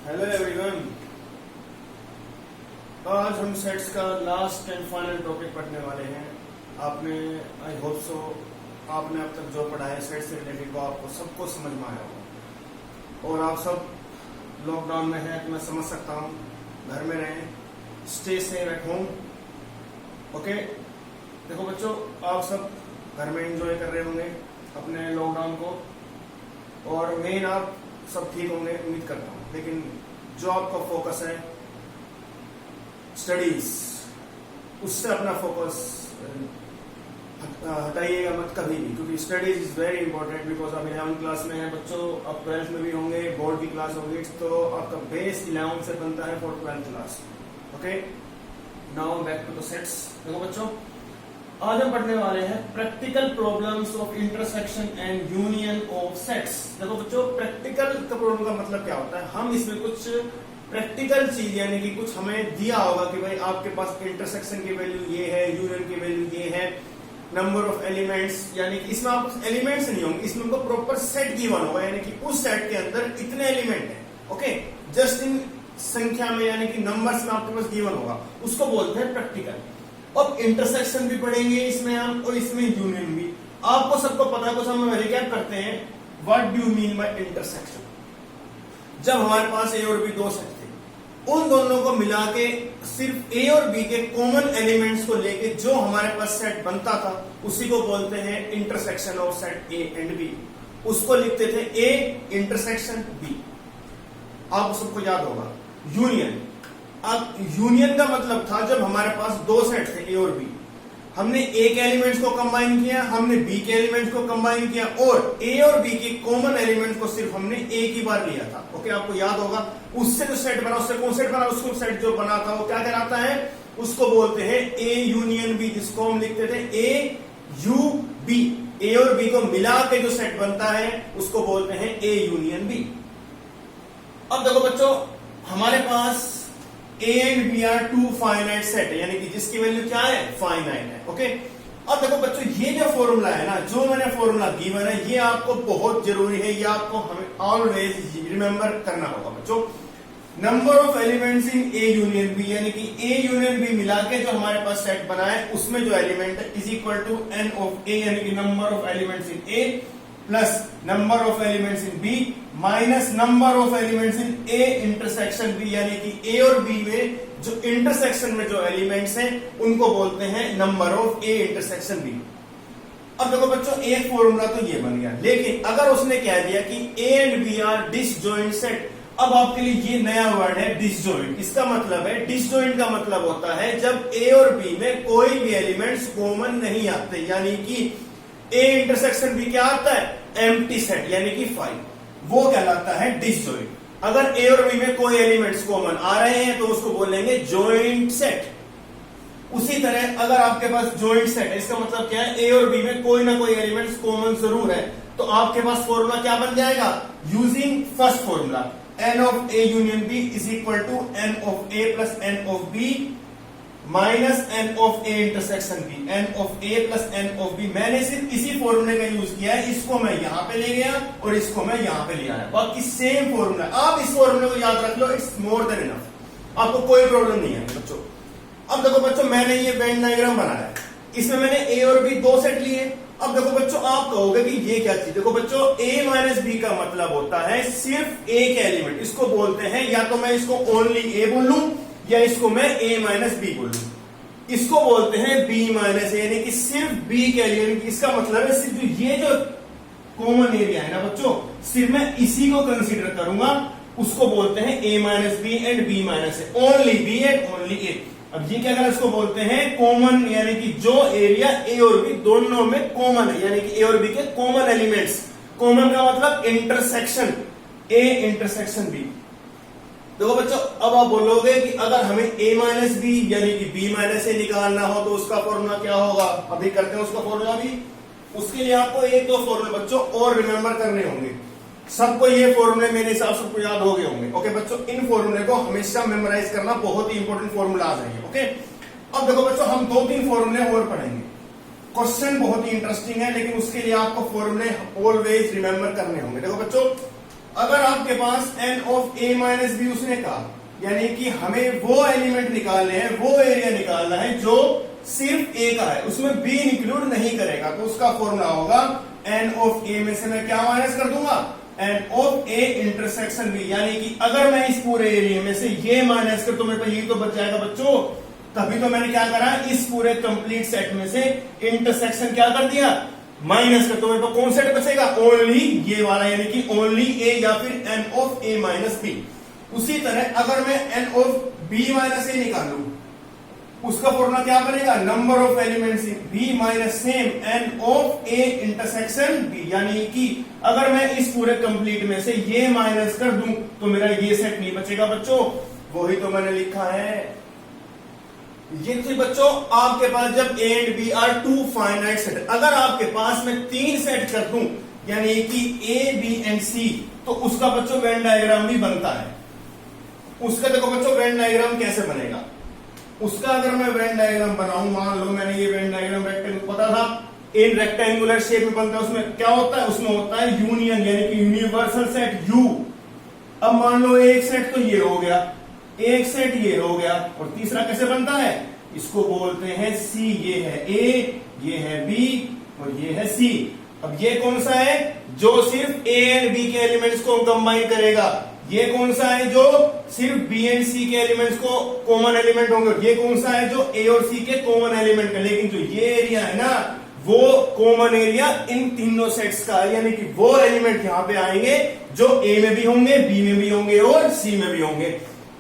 Hello everyone. आज हम sets का लास्ट एंड फाइनल टॉपिक पढ़ने वाले हैं। आपने आई होप सो आपने अब तक जो पढ़ा है सेट से रिलेटेड वो आपको सबको समझ में आया होगा। और आप सब लॉकडाउन में हैं तो मैं समझ सकता हूँ, घर में रहें, stay safe at home. Okay, देखो बच्चों, आप सब घर में एंजॉय कर रहे होंगे अपने लॉकडाउन को, और मेन आप सब ठीक होंगे उम्मीद करता हूँ। लेकिन जो आपका फोकस है स्टडीज, उससे अपना फोकस हटाइएगा मत कभी भी, क्योंकि studies is very important. Because आप 11th क्लास में हैं बच्चों, अब 12th में भी होंगे, बोर्ड की क्लास होगी, तो आपका बेस 11th से बनता है for 12th class. Okay, now back to the sets. देखो बच्चों, आज हम पढ़ने वाले हैं practical problems of intersection and union of sets. देखो बच्चों, प्रैक्टिकल प्रॉब्लम का मतलब क्या होता है? हम इसमें कुछ प्रैक्टिकल चीज, यानी कि कुछ हमें दिया होगा कि भाई आपके पास इंटरसेक्शन की वैल्यू ये है, यूनियन की वैल्यू ये है, नंबर ऑफ एलिमेंट्स, यानी कि इसमें आपको एलिमेंट्स नहीं होंगे, इसमें आपको प्रॉपर सेट गिवन होगा, यानी कि उस सेट के अंदर इतने एलिमेंट है। ओके, जस्ट इन संख्या में, यानी कि नंबर्स में आपके पास गिवन होगा, उसको बोलते हैं प्रैक्टिकल। अब इंटरसेक्शन भी पढ़ेंगे इसमें हम, और इसमें यूनियन भी। आपको सबको पता है, कुछ हम रिकैप करते हैं। What do you mean by intersection? जब हमारे पास ए और बी दो सेट थे, उन दोनों को मिला के सिर्फ ए और बी के कॉमन एलिमेंट्स को लेके जो हमारे पास सेट बनता था, उसी को बोलते हैं intersection of set A and B. उसको लिखते थे ए इंटरसेक्शन बी। आपको सबको याद होगा यूनियन। अब यूनियन का मतलब था जब हमारे पास दो सेट थे ए और बी, हमने ए के एलिमेंट्स को कंबाइन किया, हमने बी के एलिमेंट्स को कंबाइन किया, और ए और बी के कॉमन एलिमेंट्स को सिर्फ हमने एक ही बार लिया था। ओके, आपको याद होगा उससे जो सेट बना, उससे कौन सेट बना, उसको सेट जो बना था वो क्या कहलाता है? उसको बोलते हैं ए यूनियन बी, जिसको हम लिखते थे ए यू बी। ए और बी को मिला के जो सेट बनता है उसको बोलते हैं ए यूनियन बी। अब देखो बच्चों, हमारे पास A and B are two finite set है, यानी कि जिसकी वैल्यू क्या है? फाइनाइट है। ओके, अब देखो बच्चों, ये जो फॉर्मूला है ना, जो मैंने फॉर्मूला गिवन है, ये आपको बहुत जरूरी है, ये आपको हमें ऑलवेज रिमेंबर करना होगा बच्चों। Number of elements in A union B, यानी कि ए यूनियन बी मिला के जो हमारे पास सेट बना है, उसमें जो एलिमेंट है is equal to n of A, यानी कि number of elements in A plus number of elements in B minus number of elements in A intersection B, यानी कि ए और बी में जो इंटरसेक्शन में जो एलिमेंट्स हैं उनको बोलते हैं number of A intersection B. अब देखो बच्चों, एक फॉर्मूला तो ये बन गया, लेकिन अगर उसने कह दिया कि A and B are disjoint set, अब आपके लिए ये नया वर्ड है डिसजॉइंट। इसका मतलब है, डिसजॉइंट का मतलब होता है जब ए और बी में कोई भी एलिमेंट्स कॉमन नहीं आते, यानी कि ए इंटरसेक्शन बी क्या आता है? एम्प्टी सेट, यानी कि 5, वो कहलाता है डिसजॉइंट। अगर ए और बी में कोई एलिमेंट्स कॉमन आ रहे हैं तो उसको बोलेंगे जॉइंट सेट। उसी तरह अगर आपके पास जॉइंट सेट है, इसका मतलब क्या है? ए और बी में कोई ना कोई एलिमेंट्स कॉमन जरूर है, तो आपके पास फॉर्मूला क्या बन जाएगा? Using first formula, n of A union B is equal to n of A plus n of B minus n of A intersection B. N of A plus n of B, मैंने सिर्फ इसी फॉर्मूले का use किया है, इसको मैं यहां पे ले गया और इसको मैं यहां पे ले आया, बाकी सेम फॉर्मूला। आप इस फॉर्मूले को याद रख लो, इट्स मोर देन इनफ, आपको कोई प्रॉब्लम नहीं है बच्चों। अब देखो बच्चों, मैंने ये वेन डायग्राम बनाया, इसमें मैंने ए और बी दो सेट लिए। अब देखो बच्चों, आप कहोगे कि ये क्या चीज? देखो बच्चों, ए माइनस बी का मतलब होता है सिर्फ ए के एलिमेंट, इसको बोलते हैं, या तो मैं इसको ओनली ए बोल लूं या इसको मैं ए माइनस बी बोल लूं। इसको बोलते हैं बी माइनस ए, यानी कि सिर्फ बी के एलिमेंट। इसका मतलब है सिर्फ ये जो कॉमन एरिया है ना बच्चों, सिर्फ मैं इसी को कंसीडर करूंगा, उसको बोलते हैं A minus B and B minus A, only B and only A. अब ये क्या कर, इसको बोलते हैं कॉमन, यानी कि जो एरिया ए और बी दोनों में कॉमन है, यानी कि ए और बी के कॉमन एलिमेंट्स। कॉमन का मतलब इंटरसेक्शन, ए इंटरसेक्शन बी। देखो बच्चों, अब आप बोलोगे कि अगर हमें a माइनस बी यानी कि b माइनस ए निकालना हो तो उसका फॉर्मूला क्या होगा? अभी करते हैं उसका फॉर्मूला भी। उसके लिए आपको एक दो फॉर्मूले बच्चों और रिमेंबर करने होंगे। सबको ये फॉर्मूले मेरे हिसाब से सबको याद हो गए होंगे। ओके बच्चों, इन फॉर्मूले को हमेशा मेमोराइज करना, बहुत ही इंपॉर्टेंट फॉर्मूलाज हैं। ओके, अब देखो बच्चों, हम 2-3 फॉर्मूले और पढ़ेंगे। क्वेश्चन बहुत ही इंटरेस्टिंग है, लेकिन उसके लिए आपको फॉर्मूले ऑलवेज रिमेंबर करने होंगे। देखो बच्चों, अगर आपके पास n of a minus B उसने कहा, यानी कि हमें वो एलिमेंट निकालने हैं, वो एरिया निकालना है जो सिर्फ a का है, उसमें b इंक्लूड नहीं करेगा, तो उसका फॉर्मूला होगा n ऑफ a में से मैं क्या माइनस कर दूंगा, n of a intersection b, यानी कि अगर मैं इस पूरे एरिया में से ये माइनस कर तो मेरे पास ये तो बच जाएगा बच्चों। तभी तो मैंने क्या करा, इस पूरे कंप्लीट सेट में से इंटरसेक्शन क्या कर दिया, माइनस कर, तो मेरे पास कौन सेट बचेगा, ओनली ये वाला, यानी कि ओनली a या फिर n of a minus b। उसी तरह अगर मैं n of b minus a निकालू, उसका फॉर्मूला क्या बनेगा, number of elements in b minus same n of a intersection b, यानी कि अगर मैं इस पूरे कंप्लीट में से ये माइनस कर दूं तो मेरा ये सेट नहीं बचेगा बच्चों। वही तो मैंने लिखा है ये। तो बच्चों आपके पास जब a and b are two finite set, अगर आपके पास मैं 3 सेट कर दूं यानी कि a b एंड c, तो उसका बच्चों वेन डायग्राम भी बनता है। उसका देखो बच्चों वेन डायग्राम कैसे बनेगा, उसका अगर मैं वेन डायग्राम बनाऊं, मान लो मैंने ये वेन डायग्राम रेक्टेंगल पता था इन रेक्टेंगुलर शेप में बनता है, उसमें क्या होता है, उसमें होता है यूनियन यानी कि यूनिवर्सल सेट U। अब मान लो एक सेट तो ये हो गया, एक सेट ये हो गया, और तीसरा कैसे बनता है, इसको बोलते हैं C। ये है A, ये है B और ये है C। अब ये कौन सा है, जो सिर्फ A एंड B के एलिमेंट्स को कंबाइन करेगा, ये कौन सा है जो सिर्फ B एंड C के एलिमेंट्स को कॉमन एलिमेंट होंगे, ये कौन सा है जो A और C के कॉमन एलिमेंट का। लेकिन जो ये एरिया है ना, वो कॉमन एरिया इन तीनों सेट्स का है, यानी कि वो एलिमेंट यहां पे आएंगे जो A में भी होंगे, B में भी होंगे और C में भी होंगे।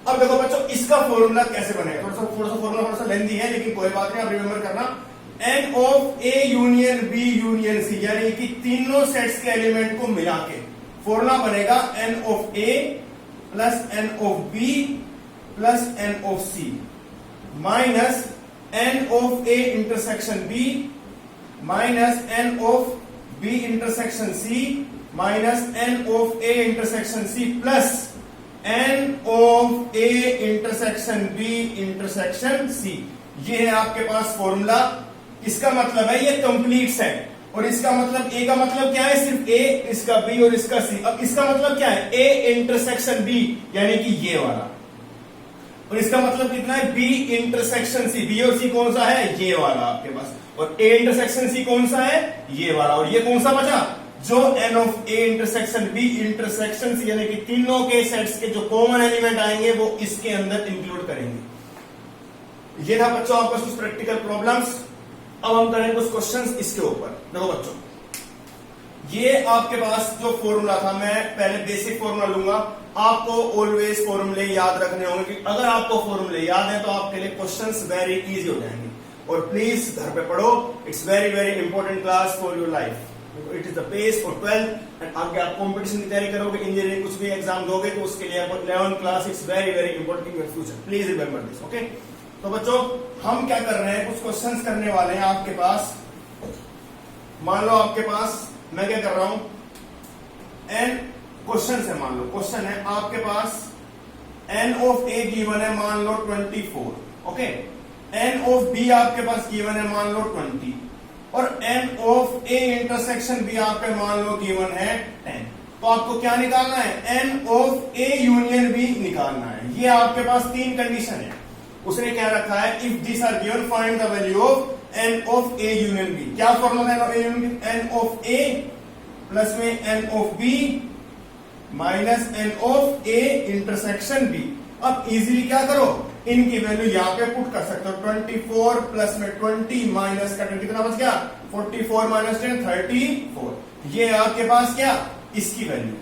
अब देखो बच्चों इसका फॉर्मूला कैसे बनेगा, थोड़ा सा फॉर्मूला थोड़ा सा लेंथी है लेकिन कोई बात नहीं, आप रिमेंबर करना, n of a union b union c, यानी कि तीनों सेट्स के एलिमेंट को मिला के फॉर्मूला बनेगा n of a plus n of b plus n of c minus n of a intersection b minus n of b intersection c minus n of a intersection c plus n of a intersection b intersection c। ये है आपके पास formula. इसका मतलब है ये complete set, और इसका मतलब a का मतलब क्या है, सिर्फ a, इसका b और इसका c। अब इसका मतलब क्या है, a इंटरसेक्शन b यानी कि ये वाला, और इसका मतलब कितना है, b इंटरसेक्शन c। b और c कौन सा है, ये वाला आपके पास, और a इंटरसेक्शन c कौन सा है, ये वाला, और ये कौन सा बचा, जो n of a intersection b intersection c, यानी कि तीनों के सेट्स के जो कॉमन एलिमेंट आएंगे वो इसके अंदर इंक्लूड करेंगे। ये था बच्चों आपका कुछ प्रैक्टिकल प्रॉब्लम्स। अब हम करेंगे कुछ क्वेश्चंस इसके ऊपर। देखो बच्चों, ये आपके पास जो फॉर्मूला था, मैं पहले बेसिक फॉर्मूला लूंगा। आपको ऑलवेज फॉर्मूले याद रखने होंगे, कि अगर आपको फॉर्मूले याद है तो आपके लिए क्वेश्चंस वेरी इजी हो जाएंगे। और प्लीज घर पे पढ़ो, it's very very important class for your life. It is the base for 12th, and आगे आप कंपटीशन की तैयारी करोगे, इंजीनियरिंग कुछ भी एग्जाम दोगे तो उसके लिए 11th class it's very very important in your future. Please remember this, okay. तो बच्चों हम क्या कर रहे हैं, कुछ क्वेश्चंस करने वाले हैं आपके पास। मान लो आपके पास, मैं क्या कर रहा हूं, n क्वेश्चन है, मान लो क्वेश्चन है आपके पास n ऑफ a गिवन है मान लो 24, ओके। n ऑफ b आपके पास गिवन है मान लो 20, और n of a intersection b आपके मान लो गिवन है 10। तो आपको क्या निकालना है, n of a union b निकालना है। ये आपके पास 3 कंडीशन है। उसने क्या रखा है, if this are given find the value of n of a union b। क्या फॉर्मूला है n ऑफ a प्लस में n of b minus n of a intersection b। अब इजीली क्या करो, इनकी वैल्यू यहां पे पुट कर सकते हो। 24 प्लस में 20 माइनस का 10 कितना बच गया, 44 माइनस 10 34। ये आपके पास क्या, इसकी वैल्यू।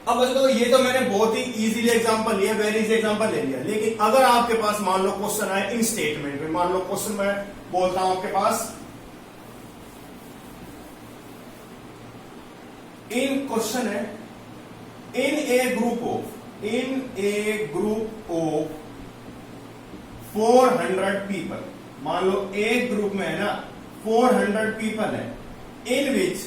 अब बच्चों ये तो मैंने बहुत ही इजीली एग्जांपल लिया, वेरी इजी एग्जांपल ले लिया। लेकिन अगर आपके पास मान लो क्वेश्चन आए इन स्टेटमेंट में, मान लो क्वेश्चन मैं बोलता हूं आपके पास, इन क्वेश्चन है इन ए ग्रुप ऑफ 400 पीपल। मान लो एक ग्रुप में है ना 400 पीपल है, इन विच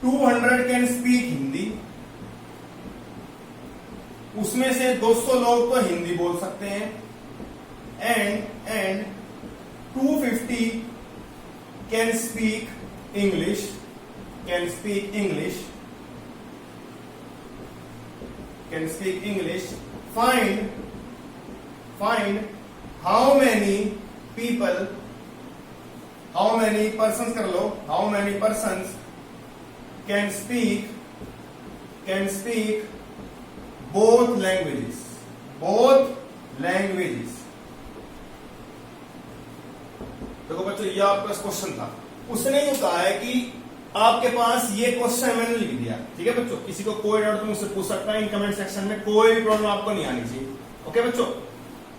200 कैन स्पीक हिंदी। उसमें से 200 लोग तो हिंदी बोल सकते हैं, and 250 can speak English, can speak English, find how many persons कर लो, how many persons can speak both languages. देखो बच्चों, ये आपका क्वेश्चन था। उसने ये कहा है कि आपके पास ये क्वेश्चन मैंने लिख दिया, ठीक है बच्चों। किसी को कोई डाउट तो मुझसे पूछ सकता है इन कमेंट सेक्शन में, कोई भी प्रॉब्लम आपको नहीं आनी चाहिए। ओके बच्चों,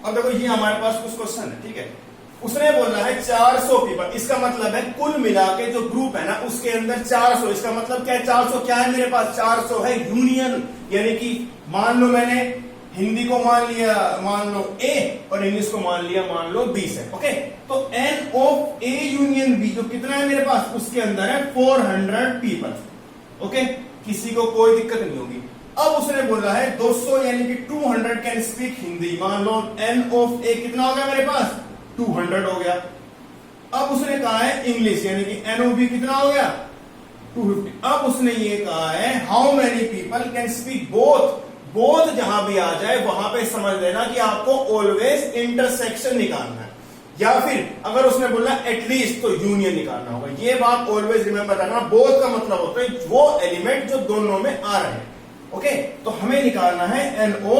अब देखो ये हमारे पास कुछ क्वेश्चन है, ठीक है। उसने बोला है 400 पीपल, इसका मतलब है कुल मिला के जो ग्रुप है ना उसके अंदर 400। इसका मतलब क्या है? 400 क्या है मेरे पास? 400 है यूनियन, यानी कि मान लो मैंने हिंदी को मान लो A और इंग्लिश को मान लो B है। ओके, तो N of A union B जो कितना है मेरे पास, उसके अंदर है 400 पीपल। ओके, किसी को कोई दिक्कत नहीं होगी। अब उसने बोला है 200 यानी कि 200 कैन स्पीक हिंदी। मान लो N ऑफ A कितना हो गया मेरे पास? 200 हो गया। अब उसने कहा है इंग्लिश यानी कि N ऑफ B कितना हो गया? 250। अब उसने ये कहा है how many people can speak both जहां भी आ जाए वहां पे समझ लेना कि आपको ऑलवेज इंटरसेक्शन निकालना है, या फिर अगर उसने बोला एटलीस्ट तो यूनियन निकालना होगा। ये बात ऑलवेज रिमेंबर रखना। बोथ का मतलब होता है वो एलिमेंट जो दोनों में आ रहे हैं। ओके, तो हमें निकालना है NO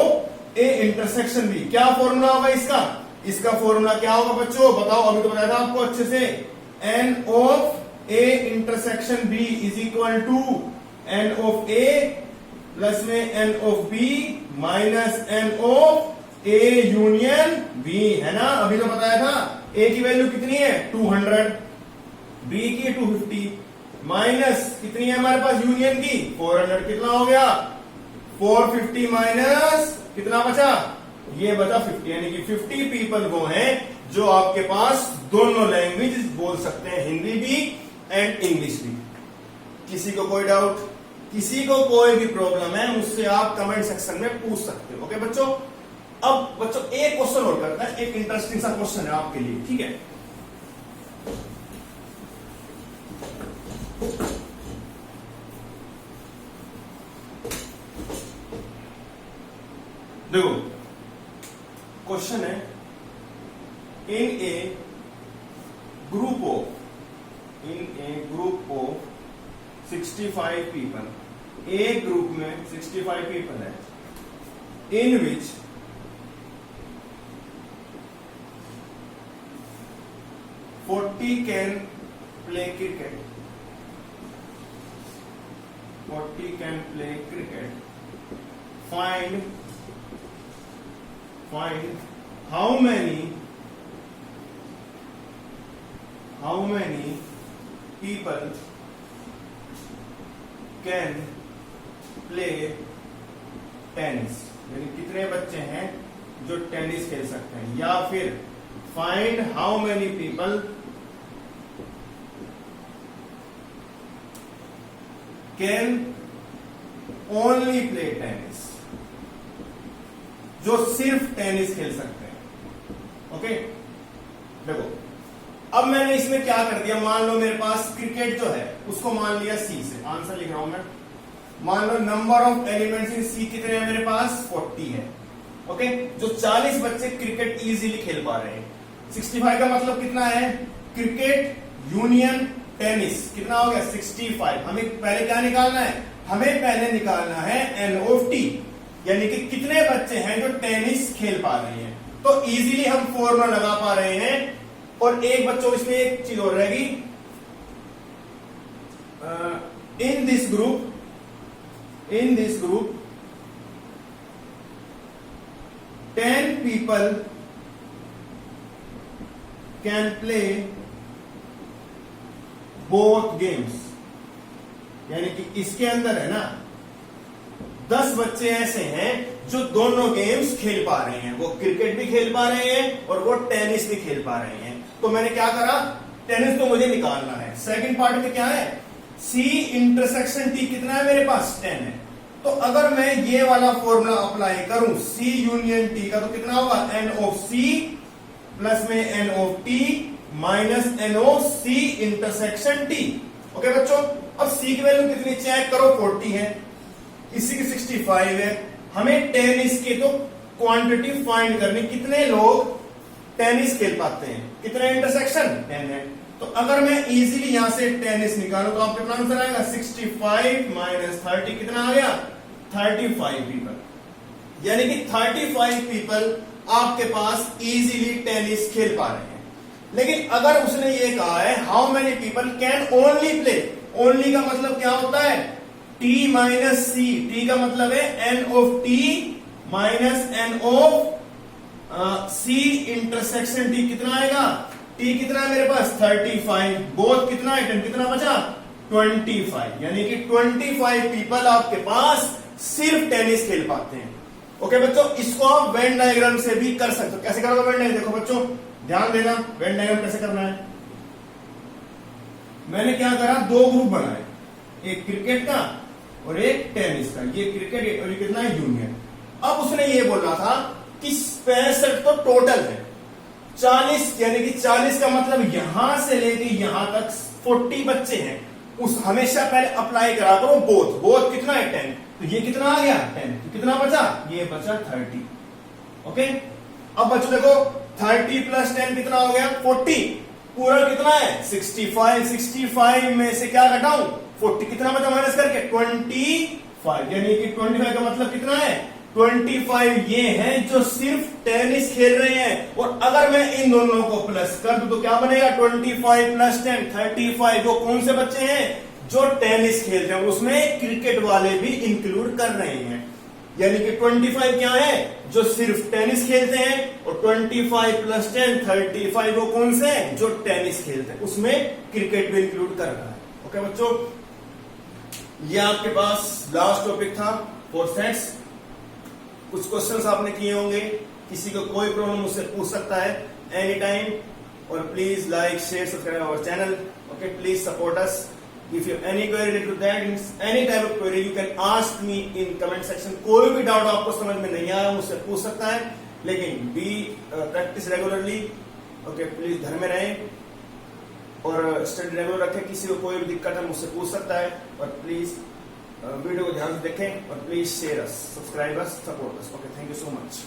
A इंटरसेक्शन B। क्या फॉर्मूला होगा इसका? इसका फॉर्मूला क्या होगा बच्चों? बताओ, अभी तो बताया था आपको अच्छे से। N of A intersection B is equal to N of A plus में N of B minus N of A union B, है ना? अभी तो बताया था। A की वैल्यू कितनी है? 200, B की 250 माइनस कितनी है हमारे पास यूनियन की? 400। कितना हो गया? 450 माइनस कितना बचा? ये बचा 50, यानी कि 50 पीपल वो हैं जो आपके पास दोनों लैंग्वेज बोल सकते हैं, हिंदी भी एंड इंग्लिश भी। किसी को कोई डाउट, किसी को कोई भी प्रॉब्लम है, मुझसे आप कमेंट सेक्शन में पूछ सकते हो। ओके बच्चों, अब बच्चों एक क्वेश्चन और करता है, एक इंटरेस्टिंग सा क्वेश्चन है आपके लिए, ठीक है। देखो क्वेश्चन है, इन ए ग्रुप ऑफ 65 पीपल, एक ग्रुप में 65 पीपल है, इन विच 40 can play cricket, 40 can play cricket, find how many people can play tennis, यानी कितने बच्चे हैं जो टेनिस खेल सकते हैं, या फिर find how many people can only play tennis, जो सिर्फ टेनिस खेल सकते हैं। ओके, देखो अब मैंने इसमें क्या कर दिया, मान लो मेरे पास क्रिकेट जो है उसको मान लिया C से, आंसर लिख रहा हूं मैं। मान लो number of elements in C कितने हैं मेरे पास? 40 है। ओके, जो 40 बच्चे क्रिकेट इजीली खेल पा रहे हैं। 65 का मतलब कितना है? क्रिकेट यूनियन टेनिस कितना हो गया? 65। हमें पहले क्या निकालना है? हमें पहले निकालना है N ऑफ T, यानी कि कितने बच्चे हैं जो टेनिस खेल पा रहे हैं। तो इजीली हम फॉर्मूला लगा पा रहे हैं। और एक बच्चों इसमें एक चीज और रहेगी, in this group 10 people can play both games, यानी कि इसके अंदर है ना 10 बच्चे ऐसे हैं जो दोनों गेम्स खेल पा रहे हैं, वो क्रिकेट भी खेल पा रहे हैं और वो टेनिस भी खेल पा रहे हैं। तो मैंने क्या करा, टेनिस तो मुझे निकालना है। सेकंड पार्ट में क्या है? C इंटरसेक्शन T कितना है मेरे पास? 10 है। तो अगर मैं ये वाला फॉर्मूला अप्लाई करूं C यूनियन T का, तो कितना होगा? N ऑफ C प्लस में N of T minus N of C intersection T। Okay बच्चों, अब सी की वैल्यू कितनी चेक करो, 40 है, इसी की 65 है, हमें टेनिस के तो क्वांटिटी फाइंड करनी, कितने लोग टेनिस खेल पाते हैं, कितने इंटरसेक्शन 10 है। तो अगर मैं इजीली यहां से टेनिस निकालूं तो आपके कितना आंसर आएगा, 65 माइनस 30 कितना आ गया, 35 पीपल, यानी कि 35 पीपल आपके पास इजीली टेनिस खेल पा रहे हैं। लेकिन अगर उसने ये कहा है how many people can only play, only का मतलब क्या होता है, T माइनस सी, T का मतलब है N of T minus N of C intersection T, कितना आएगा, T कितना है मेरे पास 35, बोथ कितना है 10, कितना बचा 25, यानी कि 25 पीपल आपके पास सिर्फ टेनिस खेल पाते हैं। ओके बच्चों, इसको आप वेन डायग्राम से भी कर सकते हो। कैसे करोगे वेन डायग्राम, देखो बच्चों ध्यान देना, वेन डायग्राम कैसे करना है। मैंने क्या करा, दो ग्रुप बनाए, एक क्रिकेट का और एक टेनिस का, ये क्रिकेट और ये कितना है यूनियन। अब उसने ये बोला था कि 65 तो टोटल है, 40 यानी कि 40 का मतलब यहां से लेके यहां तक 40 बच्चे हैं, उस हमेशा पहले अप्लाई करा करो बोथ, बोथ कितना है 10, तो ये कितना आ गया 10, तो कितना बचा, ये बचा 30। ओके, अब बच्चों देखो 30 प्लस 10 कितना हो गया 40, पूरा कितना है 65, 65 में से क्या घटाऊं 40, कितना बचा माइनस करके 25, यानी कि 25 का मतलब कितना है 25 ये हैं जो सिर्फ टेनिस खेल रहे हैं। और अगर मैं इन दोनों को प्लस कर दूं तो क्या बनेगा 25 प्लस 10 35, वो कौन से बच्चे हैं जो टेनिस खेल रहे हैं, उसमें क्रिकेट वाले भी इंक्लूड कर रहे हैं, यानी कि 25 क्या है जो सिर्फ टेनिस खेलते हैं, और 25 प्लस 10 35 वो कौन से हैं जो टेनिस खेलते हैं, उसमें क्रिकेट भी इंक्लूड कर रहा है। ओके बच्चों, ये आपके पास लास्ट टॉपिक था फॉर सेट्स। कुछ क्वेश्चंस आपने किए होंगे, किसी को कोई प्रॉब्लम मुझसे पूछ सकता है एनी टाइम, और please like share subscribe our channel. Okay, please support us. If you have any query related to that, any type of query, you can ask me in comment section. कोई भी doubt आपको समझ में नहीं आया मुझसे पूछ सकता है, लेकिन be practice regularly. Okay, please घर में रहें और स्टडी रेगुलर रखें। किसी को कोई भी दिक्कत है मुझसे पूछ सकता है, और प्लीज वीडियो को ध्यान से देखें, और please share us, subscribe us, support us. Okay, thank you so much.